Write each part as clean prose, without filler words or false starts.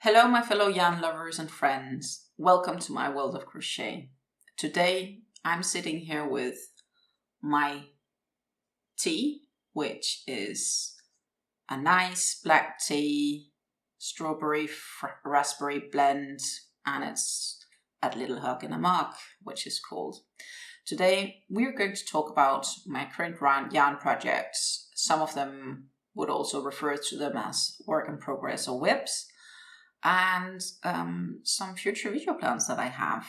Hello my fellow yarn lovers and friends, welcome to my world of crochet. Today I'm sitting here with my tea, which is a nice black tea, strawberry raspberry blend, and it's a little hug in a mug, which is called. Today we're going to talk about my current yarn projects. Some of them would also refer to them as work in progress or WIPs. And some future video plans that I have.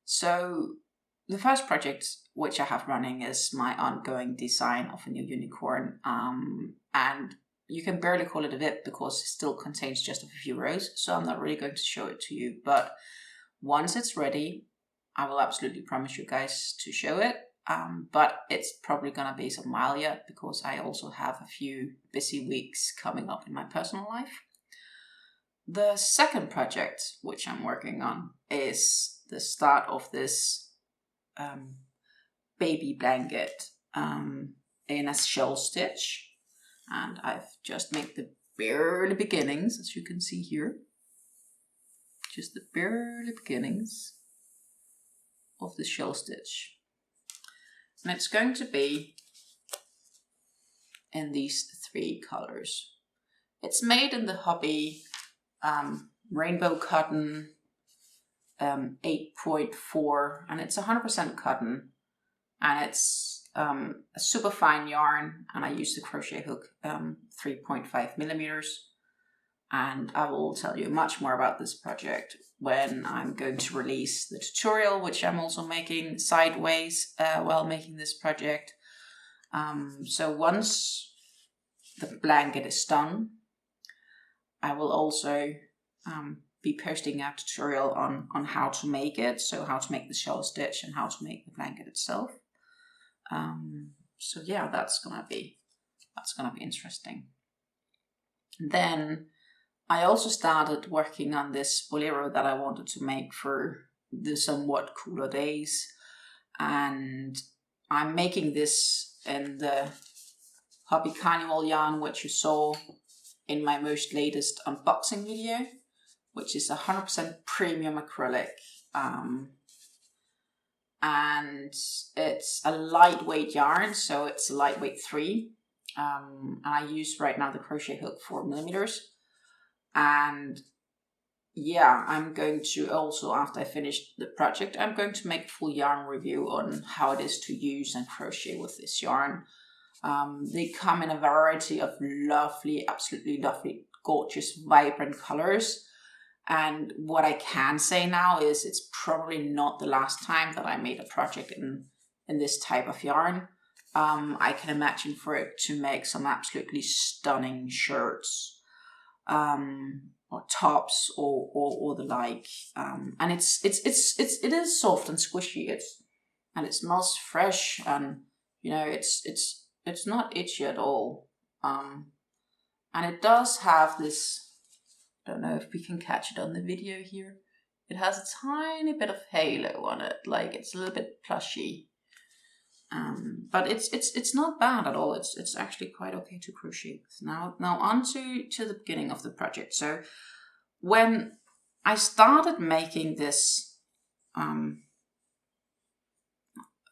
So the first project which I have running is my ongoing design of a new unicorn, and you can barely call it a WIP because it still contains just a few rows, so I'm not really going to show it to you, but once it's ready I will absolutely promise you guys to show it, but it's probably gonna be some while yet because I also have a few busy weeks coming up in my personal life. The second project which I'm working on is the start of this baby blanket in a shell stitch, and I've just made the barely beginnings, as you can see here, just the barely beginnings of the shell stitch, and it's going to be in these three colors. It's made in the hobby rainbow cotton 8.4, and it's 100% cotton, and it's a super fine yarn, and I use the crochet hook 3.5 millimeters, and I will tell you much more about this project when I'm going to release the tutorial, which I'm also making sideways while making this project. So once the blanket is done, I will also be posting a tutorial on how to make it, so how to make the shell stitch and how to make the blanket itself. So yeah, that's gonna be interesting. Then I also started working on this bolero that I wanted to make for the somewhat cooler days, and I'm making this in the Hobby Carnival yarn, which you saw in my most latest unboxing video, which is 100% premium acrylic, and it's a lightweight yarn, so it's a lightweight 3, and I use right now the crochet hook 4 millimeters, and yeah, I'm going to also, after I finish the project, I'm going to make a full yarn review on how it is to use and crochet with this yarn. They come in a variety of lovely, absolutely lovely, gorgeous, vibrant colors. And what I can say now is it's probably not the last time that I made a project in this type of yarn. I can imagine for it to make some absolutely stunning shirts, or tops, or the like. And it is soft and squishy. And it smells fresh, and you know it's not itchy at all, and it does have this, I don't know if we can catch it on the video here, it has a tiny bit of halo on it, like it's a little bit plushy, but it's not bad at all. It's actually quite okay to crochet with. Now on to the beginning of the project. So when I started making this,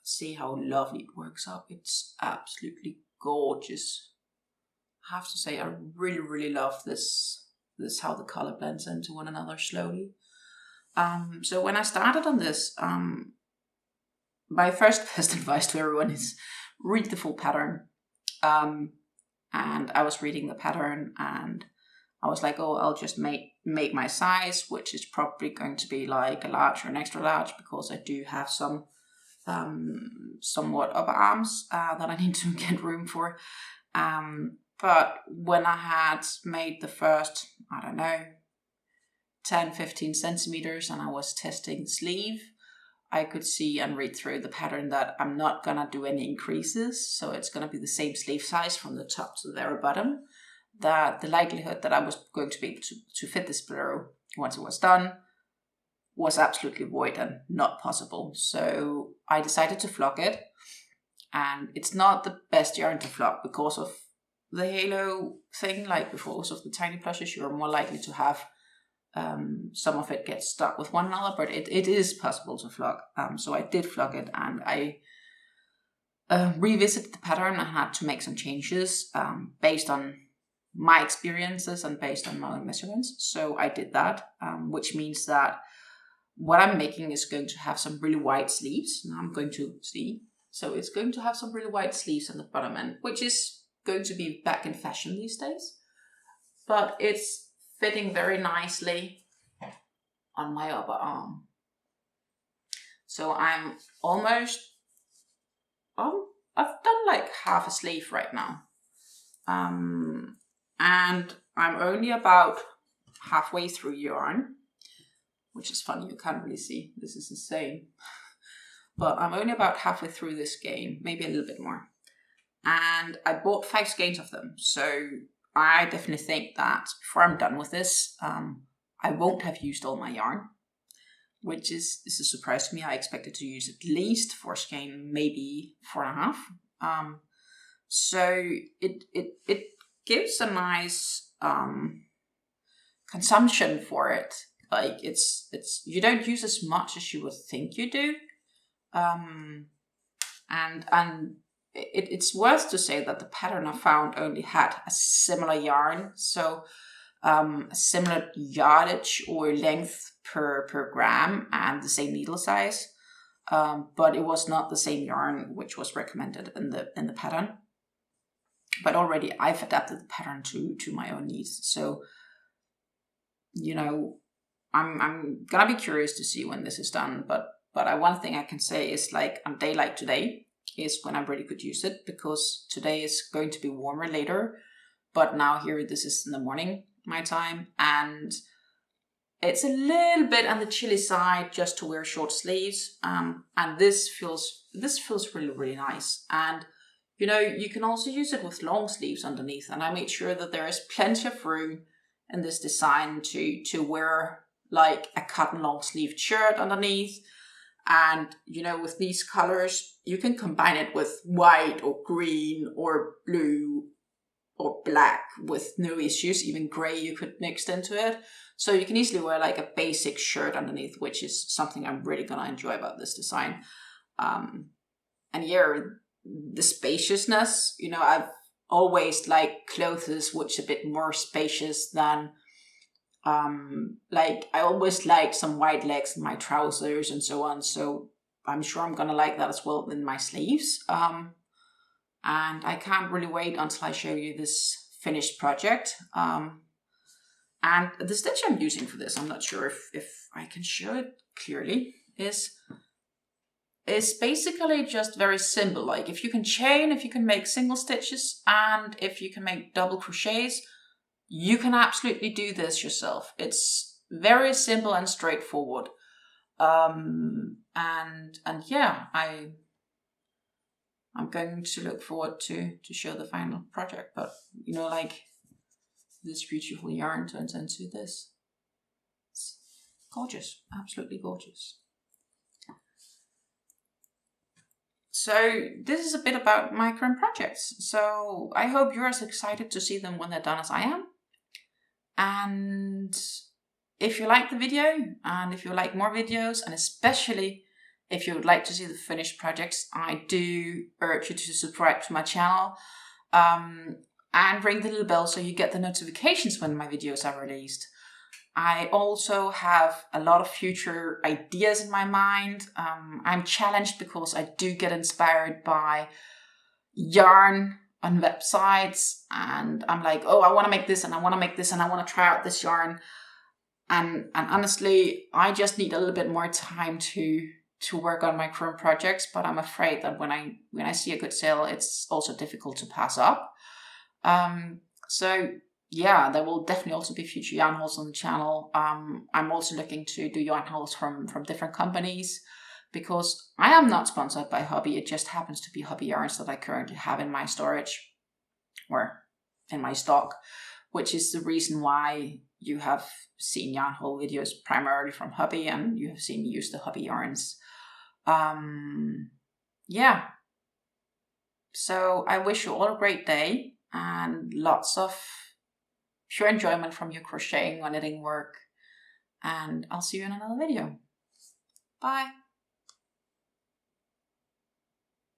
see how lovely it works up. It's absolutely gorgeous. I have to say, I really love this how the color blends into one another slowly. So when I started on this, my first best advice to everyone is read the full pattern. And I was reading the pattern and I was like, oh, I'll just make my size, which is probably going to be like a large or an extra large, because I do have some somewhat upper arms that I need to get room for. But when I had made the first, I don't know, 10-15 centimeters, and I was testing the sleeve, I could see and read through the pattern that I'm not gonna do any increases, so it's gonna be the same sleeve size from the top to the very bottom. That the likelihood that I was going to be able to fit this bolero once it was done was absolutely void and not possible. So I decided to flock it, and it's not the best yarn to flock because of the halo thing, like with most of the tiny plushes, you're more likely to have some of it get stuck with one another, but it is possible to flog. So I did flog it, and I revisited the pattern and had to make some changes based on my experiences and based on my own measurements. So I did that, which means that what I'm making is going to have some really wide sleeves. Now I'm going to see. So it's going to have some really wide sleeves on the bottom end, which is going to be back in fashion these days. But it's fitting very nicely on my upper arm. So I'm almost, I've done like half a sleeve right now. And I'm only about halfway through yarn, which is funny, you can't really see, this is insane. But I'm only about halfway through this skein, maybe a little bit more. And I bought 5 skeins of them, so I definitely think that before I'm done with this, I won't have used all my yarn, which is a surprise to me. I expected to use at least 4 skein, maybe 4.5. So it gives a nice consumption for it. Like it's you don't use as much as you would think you do, and it's worth to say that the pattern I found only had a similar yarn, so a similar yardage or length per gram and the same needle size, but it was not the same yarn which was recommended in the pattern. But already I've adapted the pattern to my own needs, so you know I'm gonna be curious to see when this is done. But one thing I can say is, like, on a day like today is when I really could use it, because today is going to be warmer later, but now here this is in the morning my time, and it's a little bit on the chilly side just to wear short sleeves, and this feels really, really nice. And you know, you can also use it with long sleeves underneath, and I made sure that there is plenty of room in this design to wear like a cotton long sleeved shirt underneath. And you know, with these colors, you can combine it with white or green or blue or black with no issues. Even gray you could mix into it. So you can easily wear like a basic shirt underneath, which is something I'm really gonna enjoy about this design. And yeah, the spaciousness, you know, I've always liked clothes which are a bit more spacious than like I always like some wide legs in my trousers and so on, so I'm sure I'm gonna like that as well in my sleeves. And I can't really wait until I show you this finished project. And the stitch I'm using for this, I'm not sure if I can show it clearly, is basically just very simple. Like if you can chain, if you can make single stitches, and if you can make double crochets, you can absolutely do this yourself. It's very simple and straightforward. And yeah, I'm going to look forward to show the final project. But you know, like this beautiful yarn turns into this. It's gorgeous, absolutely gorgeous. So this is a bit about my current projects. So I hope you're as excited to see them when they're done as I am. And if you like the video, and if you like more videos, and especially if you would like to see the finished projects, I do urge you to subscribe to my channel and ring the little bell so you get the notifications when my videos are released. I also have a lot of future ideas in my mind. I'm challenged because I do get inspired by yarn on websites, and I'm like, oh, I want to make this, and I want to make this, and I want to try out this yarn. And honestly, I just need a little bit more time to work on my current projects, but I'm afraid that when I see a good sale, it's also difficult to pass up. So yeah, there will definitely also be future yarn hauls on the channel. I'm also looking to do yarn hauls from different companies, because I am not sponsored by Hobby. It just happens to be Hobby yarns that I currently have in my storage or in my stock, which is the reason why you have seen yarn haul videos primarily from Hobby, and you have seen me use the Hobby yarns. Yeah. So I wish you all a great day, and lots of pure enjoyment from your crocheting or knitting work. And I'll see you in another video. Bye.